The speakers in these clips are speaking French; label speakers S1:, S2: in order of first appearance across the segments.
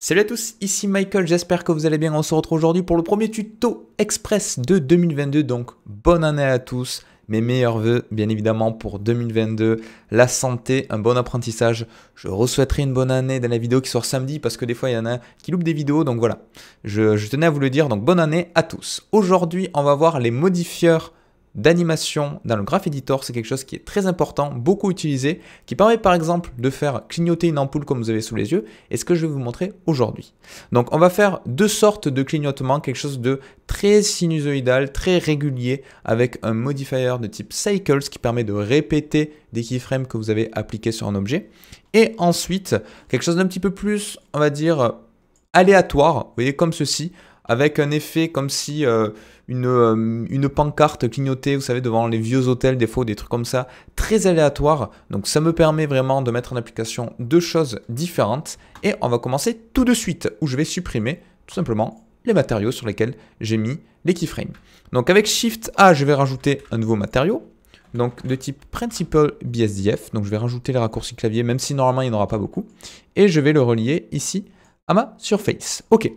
S1: Salut à tous, ici Michael, j'espère que vous allez bien. On se retrouve aujourd'hui pour le premier tuto express de 2022, donc bonne année à tous. Mes meilleurs vœux, bien évidemment, pour 2022, la santé, un bon apprentissage. Je souhaiterais une bonne année dans la vidéo qui sort samedi parce que des fois, il y en a qui loupent des vidéos, donc voilà. Je tenais à vous le dire, donc bonne année à tous. Aujourd'hui, on va voir les modifieurs d'animation dans le Graph Editor. C'est quelque chose qui est très important, beaucoup utilisé, qui permet par exemple de faire clignoter une ampoule comme vous avez sous les yeux, et ce que je vais vous montrer aujourd'hui. Donc on va faire deux sortes de clignotements, quelque chose de très sinusoïdal, très régulier, avec un modifier de type Cycles qui permet de répéter des keyframes que vous avez appliqués sur un objet, et ensuite quelque chose d'un petit peu plus, on va dire, aléatoire, vous voyez, comme ceci, avec un effet comme si une pancarte clignotée, vous savez, devant les vieux hôtels, des fois, des trucs comme ça, très aléatoire. Donc ça me permet vraiment de mettre en application deux choses différentes. Et on va commencer tout de suite, où je vais supprimer tout simplement les matériaux sur lesquels j'ai mis les keyframes. Donc avec Shift A, je vais rajouter un nouveau matériau, donc de type Principal BSDF. Donc je vais rajouter les raccourcis clavier, même si normalement il n'y en aura pas beaucoup. Et je vais le relier ici à ma surface. Ok.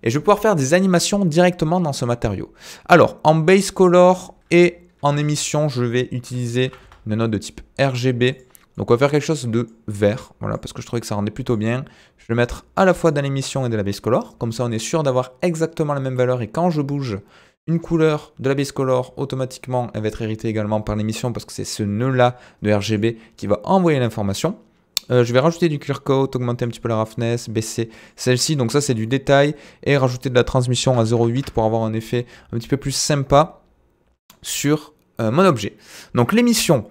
S1: Et je vais pouvoir faire des animations directement dans ce matériau. Alors, en base color et en émission, je vais utiliser une note de type RGB. Donc, on va faire quelque chose de vert. Voilà, parce que je trouvais que ça rendait plutôt bien. Je vais le mettre à la fois dans l'émission et de la base color. Comme ça, on est sûr d'avoir exactement la même valeur. Et quand je bouge une couleur de la base color, automatiquement, elle va être héritée également par l'émission parce que c'est ce nœud-là de RGB qui va envoyer l'information. Je vais rajouter du clear coat, augmenter un petit peu la roughness, baisser celle-ci, donc ça c'est du détail, et rajouter de la transmission à 0,8 pour avoir un effet un petit peu plus sympa sur mon objet. Donc l'émission,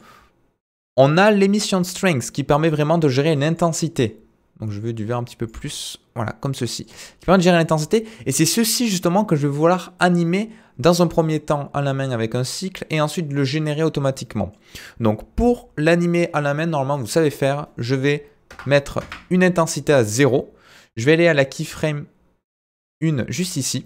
S1: on a l'émission strength qui permet vraiment de gérer une intensité. Donc je veux du vert un petit peu plus, voilà, comme ceci, qui permet de gérer l'intensité, et c'est ceci justement que je vais vouloir animer dans un premier temps à la main avec un cycle et ensuite le générer automatiquement. Donc pour l'animer à la main, normalement vous savez faire, je vais mettre une intensité à 0, je vais aller à la keyframe 1 juste ici,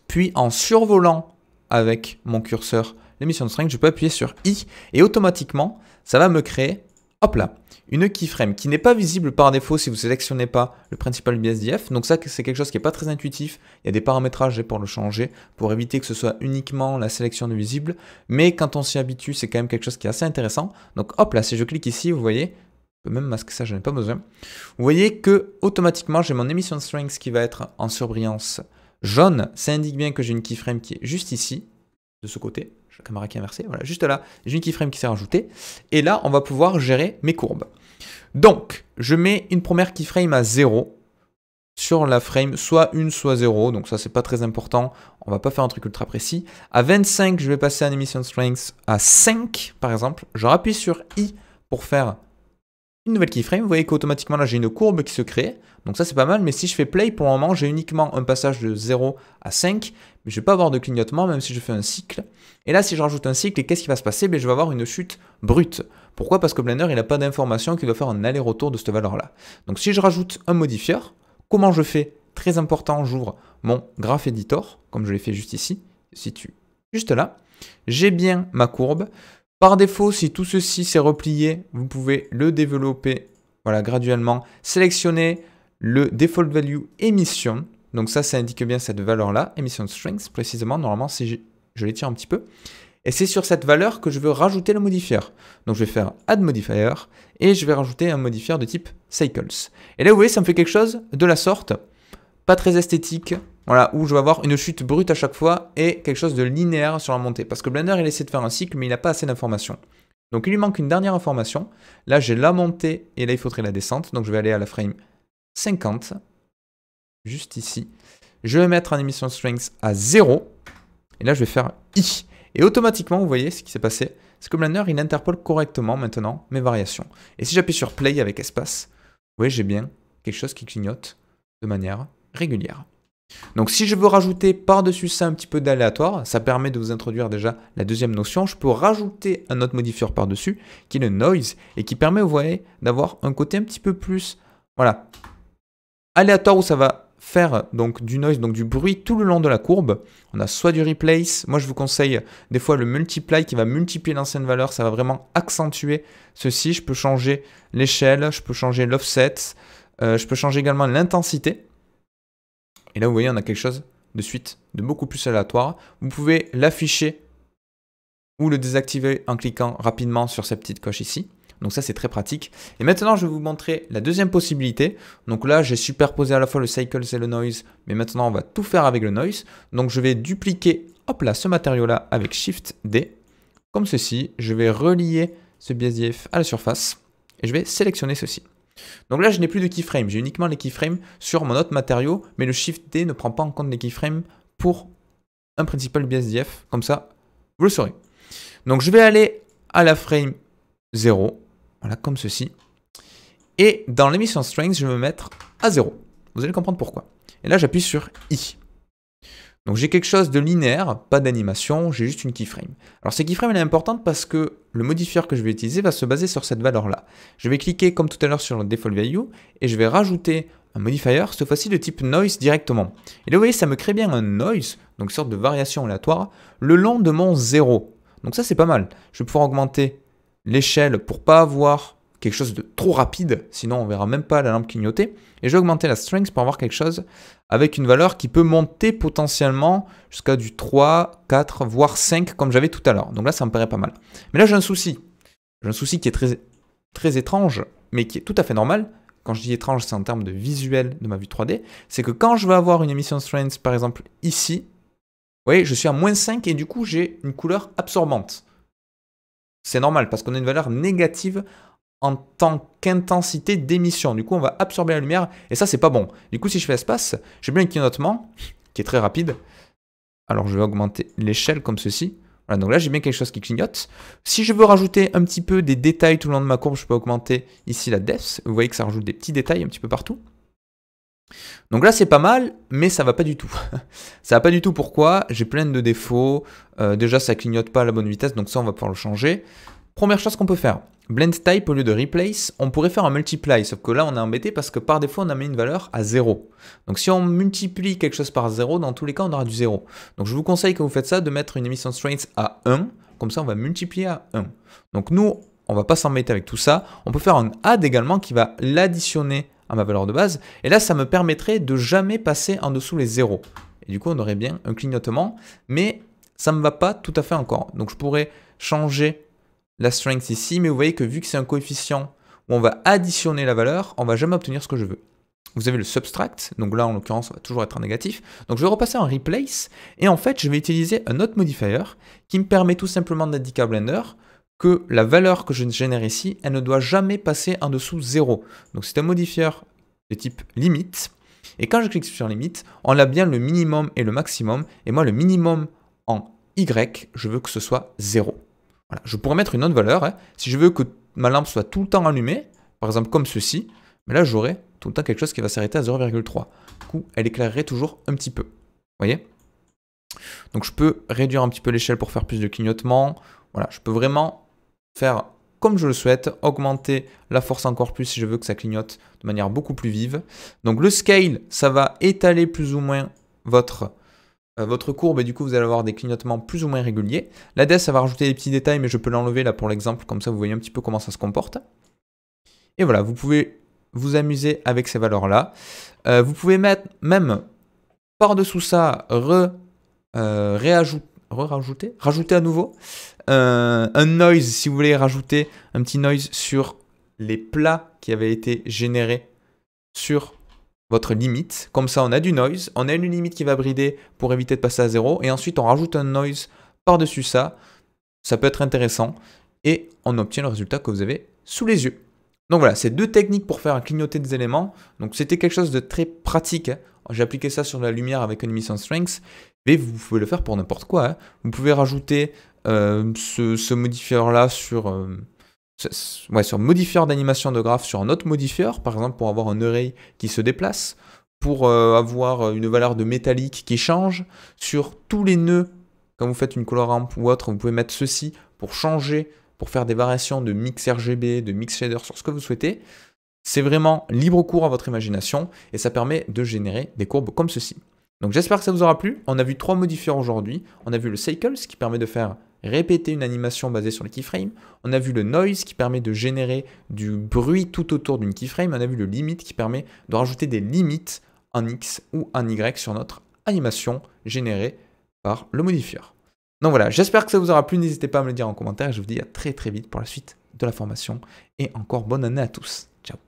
S1: puis en survolant avec mon curseur l'émission strength, je peux appuyer sur I et automatiquement ça va me créer, hop là, une keyframe qui n'est pas visible par défaut si vous ne sélectionnez pas le Principal BSDF. Donc ça, c'est quelque chose qui n'est pas très intuitif. Il y a des paramétrages pour le changer, pour éviter que ce soit uniquement la sélection de visible. Mais quand on s'y habitue, c'est quand même quelque chose qui est assez intéressant. Donc hop là, si je clique ici, vous voyez, je peux même masquer ça, je n'en ai pas besoin. Vous voyez que automatiquement, j'ai mon emission strength qui va être en surbrillance jaune. Ça indique bien que j'ai une keyframe qui est juste ici, de ce côté. La caméra qui est inversée, voilà, juste là, j'ai une keyframe qui s'est rajoutée. Et là, on va pouvoir gérer mes courbes. Donc, je mets une première keyframe à 0 sur la frame, soit 1, soit 0. Donc ça, c'est pas très important. On va pas faire un truc ultra précis. À 25, je vais passer en emission strength à 5, par exemple. Je rappuie sur I pour faire une nouvelle keyframe. Vous voyez qu'automatiquement, là, j'ai une courbe qui se crée. Donc ça, c'est pas mal. Mais si je fais play, pour le moment, j'ai uniquement un passage de 0 à 5. Mais je vais pas avoir de clignotement, même si je fais un cycle. Et là, si je rajoute un cycle, qu'est-ce qui va se passer? Je vais avoir une chute brute. Pourquoi? Parce que Blender, il n'a pas d'information qui doit faire un aller-retour de cette valeur-là. Donc si je rajoute un modifier, comment je fais? Très important, j'ouvre mon Graph Editor, comme je l'ai fait juste ici. Je situe juste là. J'ai bien ma courbe. Par défaut, si tout ceci s'est replié, vous pouvez le développer, voilà, graduellement. Sélectionnez le Default Value Emission. Donc ça indique bien cette valeur-là, Emission Strength, précisément. Normalement, si je l'étire un petit peu. Et c'est sur cette valeur que je veux rajouter le modifier. Donc je vais faire Add Modifier et je vais rajouter un modifier de type Cycles. Et là, vous voyez, ça me fait quelque chose de la sorte, pas très esthétique, voilà, où je vais avoir une chute brute à chaque fois et quelque chose de linéaire sur la montée. Parce que Blender, il essaie de faire un cycle, mais il n'a pas assez d'informations. Donc il lui manque une dernière information. Là, j'ai la montée et là, il faudrait la descente. Donc je vais aller à la frame 50, juste ici. Je vais mettre en emission strength à 0. Et là, je vais faire I. Et automatiquement, vous voyez ce qui s'est passé, c'est que Blender, il interpole correctement maintenant mes variations. Et si j'appuie sur Play avec espace, vous voyez, j'ai bien quelque chose qui clignote de manière régulière. Donc si je veux rajouter par-dessus ça un petit peu d'aléatoire, ça permet de vous introduire déjà la deuxième notion. Je peux rajouter un autre modifier par-dessus, qui est le Noise, et qui permet, vous voyez, d'avoir un côté un petit peu plus, voilà, aléatoire où ça va faire donc du noise, donc du bruit tout le long de la courbe. On a soit du replace, moi je vous conseille des fois le multiply qui va multiplier l'ancienne valeur, ça va vraiment accentuer ceci. Je peux changer l'échelle, je peux changer l'offset, Je peux changer également l'intensité. Et là, vous voyez, on a quelque chose de suite de beaucoup plus aléatoire. Vous pouvez l'afficher ou le désactiver en cliquant rapidement sur cette petite coche ici. Donc ça, c'est très pratique. Et maintenant, je vais vous montrer la deuxième possibilité. Donc là, j'ai superposé à la fois le cycles et le noise, mais maintenant, on va tout faire avec le noise. Donc je vais dupliquer, hop là, ce matériau-là avec Shift D, comme ceci. Je vais relier ce BSDF à la surface et je vais sélectionner ceci. Donc là, je n'ai plus de keyframe. J'ai uniquement les keyframes sur mon autre matériau, mais le Shift D ne prend pas en compte les keyframes pour un principal BSDF. Comme ça, vous le saurez. Donc je vais aller à la frame 0. Voilà, comme ceci. Et dans l'émission strength, je vais me mettre à 0. Vous allez comprendre pourquoi. Et là, j'appuie sur I. Donc j'ai quelque chose de linéaire, pas d'animation, j'ai juste une keyframe. Alors cette keyframe elle est importante parce que le modifier que je vais utiliser va se baser sur cette valeur-là. Je vais cliquer comme tout à l'heure sur le default value et je vais rajouter un modifier, cette fois-ci de type noise directement. Et là vous voyez, ça me crée bien un noise, donc une sorte de variation aléatoire, le long de mon 0. Donc ça c'est pas mal. Je vais pouvoir augmenter l'échelle pour pas avoir quelque chose de trop rapide, sinon on verra même pas la lampe clignoter. Et je vais augmenter la strength pour avoir quelque chose avec une valeur qui peut monter potentiellement jusqu'à du 3, 4, voire 5 comme j'avais tout à l'heure. Donc là, ça me paraît pas mal. Mais là, j'ai un souci. J'ai un souci qui est très, très étrange, mais qui est tout à fait normal. Quand je dis étrange, c'est en termes de visuel de ma vue 3D. C'est que quand je vais avoir une émission strength, par exemple ici, vous voyez, je suis à -5 et du coup, j'ai une couleur absorbante. C'est normal parce qu'on a une valeur négative en tant qu'intensité d'émission. Du coup, on va absorber la lumière et ça, c'est pas bon. Du coup, si je fais espace, j'ai bien un clignotement qui est très rapide. Alors, je vais augmenter l'échelle comme ceci. Voilà, donc là, j'ai bien quelque chose qui clignote. Si je veux rajouter un petit peu des détails tout le long de ma courbe, je peux augmenter ici la depth. Vous voyez que ça rajoute des petits détails un petit peu partout. Donc là, c'est pas mal, mais ça va pas du tout. Ça va pas du tout, pourquoi? J'ai plein de défauts. Déjà, ça clignote pas à la bonne vitesse, donc ça, on va pouvoir le changer. Première chose qu'on peut faire, blend type au lieu de replace, on pourrait faire un multiply, sauf que là on est embêté parce que par défaut on a mis une valeur à 0. Donc si on multiplie quelque chose par 0, dans tous les cas on aura du 0. Donc je vous conseille quand vous faites ça de mettre une emission strength à 1, comme ça on va multiplier à 1. Donc nous, on va pas s'embêter avec tout ça, on peut faire un add également qui va l'additionner à ma valeur de base, et là ça me permettrait de jamais passer en dessous les 0. Et du coup on aurait bien un clignotement, mais ça ne me va pas tout à fait encore. Donc je pourrais changer la strength ici, mais vous voyez que vu que c'est un coefficient où on va additionner la valeur, on va jamais obtenir ce que je veux. Vous avez le subtract, donc là en l'occurrence ça va toujours être en négatif. Donc je vais repasser en replace, et en fait je vais utiliser un autre modifier qui me permet tout simplement d'indiquer à Blender que la valeur que je génère ici, elle ne doit jamais passer en dessous 0. Donc c'est un modifier de type limite, et quand je clique sur limite, on a bien le minimum et le maximum, et moi le minimum en Y, je veux que ce soit 0. Voilà. Je pourrais mettre une autre valeur. Hein. Si je veux que ma lampe soit tout le temps allumée, par exemple comme ceci, mais là j'aurai tout le temps quelque chose qui va s'arrêter à 0,3. Du coup, elle éclairerait toujours un petit peu. Vous voyez? Donc je peux réduire un petit peu l'échelle pour faire plus de clignotement. Voilà, je peux vraiment faire comme je le souhaite, augmenter la force encore plus si je veux que ça clignote de manière beaucoup plus vive. Donc le scale, ça va étaler plus ou moins votre courbe et du coup vous allez avoir des clignotements plus ou moins réguliers. La depth, ça va rajouter des petits détails, mais je peux l'enlever là pour l'exemple, comme ça vous voyez un petit peu comment ça se comporte. Et voilà, vous pouvez vous amuser avec ces valeurs-là. Vous pouvez mettre même par-dessous ça, rajouter à nouveau un noise si vous voulez rajouter un petit noise sur les plats qui avaient été générés sur votre limite. Comme ça, on a du noise, on a une limite qui va brider pour éviter de passer à 0, et ensuite on rajoute un noise par-dessus ça. Ça peut être intéressant, et on obtient le résultat que vous avez sous les yeux. Donc voilà, c'est deux techniques pour faire clignoter des éléments. Donc c'était quelque chose de très pratique. Hein. J'ai appliqué ça sur la lumière avec une emission strength, mais vous pouvez le faire pour n'importe quoi. Hein. Vous pouvez rajouter ce modifier-là sur modifier d'animation de graphe sur un autre modifier, par exemple pour avoir un array qui se déplace, pour avoir une valeur de métallique qui change. Sur tous les nœuds, quand vous faites une color ramp ou autre, vous pouvez mettre ceci pour changer, pour faire des variations de mix RGB, de mix shader sur ce que vous souhaitez. C'est vraiment libre cours à votre imagination et ça permet de générer des courbes comme ceci. Donc j'espère que ça vous aura plu. On a vu 3 modifiers aujourd'hui. On a vu le cycles qui permet de faire répéter une animation basée sur le keyframe. On a vu le noise qui permet de générer du bruit tout autour d'une keyframe. On a vu le limit qui permet de rajouter des limites en X ou en Y sur notre animation générée par le modifieur. Donc voilà, j'espère que ça vous aura plu. N'hésitez pas à me le dire en commentaire. Je vous dis à très très vite pour la suite de la formation. Et encore bonne année à tous. Ciao.